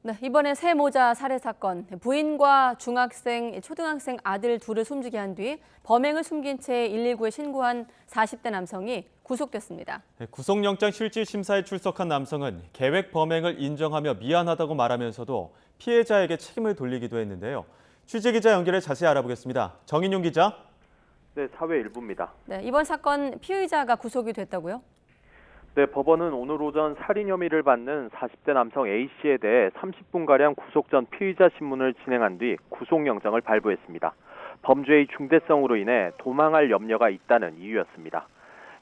네, 이번에 새 모자 살해 사건, 부인과 중학생, 초등학생 아들 둘을 숨지게 한 뒤 범행을 숨긴 채 119에 신고한 40대 남성이 구속됐습니다. 구속영장 실질 심사에 출석한 남성은 계획 범행을 인정하며 미안하다고 말하면서도 피해자에게 책임을 돌리기도 했는데요. 취재기자 연결해 자세히 알아보겠습니다. 정인용 기자. 네, 사회 일부입니다. 네, 이번 사건 피의자가 구속이 됐다고요? 네, 법원은 오늘 오전 살인 혐의를 받는 40대 남성 A씨에 대해 30분가량 구속 전 피의자 신문을 진행한 뒤 구속영장을 발부했습니다. 범죄의 중대성으로 인해 도망할 염려가 있다는 이유였습니다.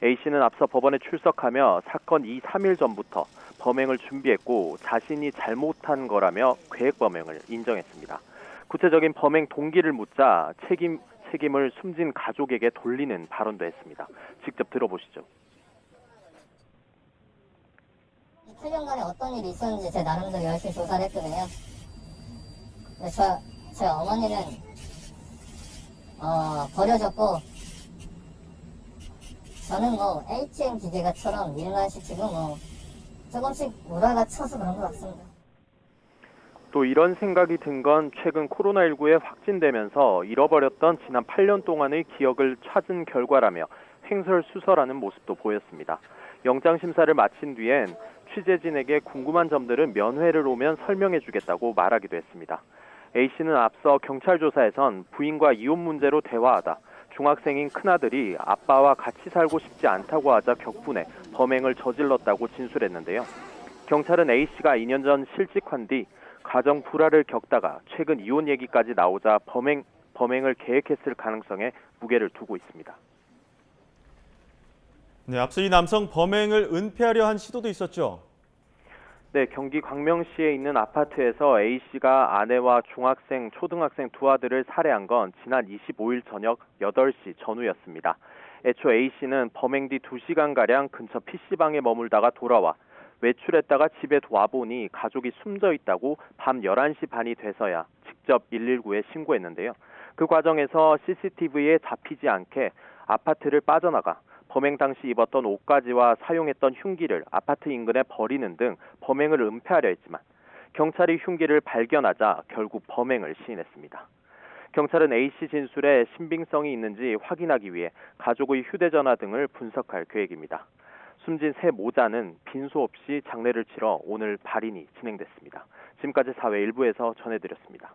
A씨는 앞서 법원에 출석하며 사건 2, 3일 전부터 범행을 준비했고 자신이 잘못한 거라며 계획 범행을 인정했습니다. 구체적인 범행 동기를 묻자 책임을 숨진 가족에게 돌리는 발언도 했습니다. 직접 들어보시죠. 7년간에 어떤 일이 있었는지 제 나름대로 열심히 조사를 했거든요. 제 어머니는 버려졌고 저는 뭐 ATM 기계가처럼 일만 시키고 뭐 조금씩 우라가 쳐서 그런 것 같습니다. 또 이런 생각이 든 건 최근 코로나19에 확진되면서 잃어버렸던 지난 8년 동안의 기억을 찾은 결과라며 횡설수설하는 모습도 보였습니다. 영장 심사를 마친 뒤엔 취재진에게 궁금한 점들은 면회를 오면 설명해주겠다고 말하기도 했습니다. A씨는 앞서 경찰 조사에선 부인과 이혼 문제로 대화하다 중학생인 큰아들이 아빠와 같이 살고 싶지 않다고 하자 격분해 범행을 저질렀다고 진술했는데요. 경찰은 A씨가 2년 전 실직한 뒤 가정 불화를 겪다가 최근 이혼 얘기까지 나오자 범행을 계획했을 가능성에 무게를 두고 있습니다. 네, 앞서 이 남성 범행을 은폐하려 한 시도도 있었죠. 네, 경기 광명시에 있는 아파트에서 A씨가 아내와 중학생, 초등학생 두 아들을 살해한 건 지난 25일 저녁 8시 전후였습니다. 애초 A씨는 범행 뒤 2시간가량 근처 PC방에 머물다가 돌아와 외출했다가 집에 와보니 가족이 숨져 있다고 밤 11시 반이 돼서야 직접 119에 신고했는데요. 그 과정에서 CCTV에 잡히지 않게 아파트를 빠져나가 범행 당시 입었던 옷가지와 사용했던 흉기를 아파트 인근에 버리는 등 범행을 은폐하려 했지만 경찰이 흉기를 발견하자 결국 범행을 시인했습니다. 경찰은 A씨 진술에 신빙성이 있는지 확인하기 위해 가족의 휴대전화 등을 분석할 계획입니다. 숨진 새 모자는 빈소 없이 장례를 치러 오늘 발인이 진행됐습니다. 지금까지 사회 일부에서 전해드렸습니다.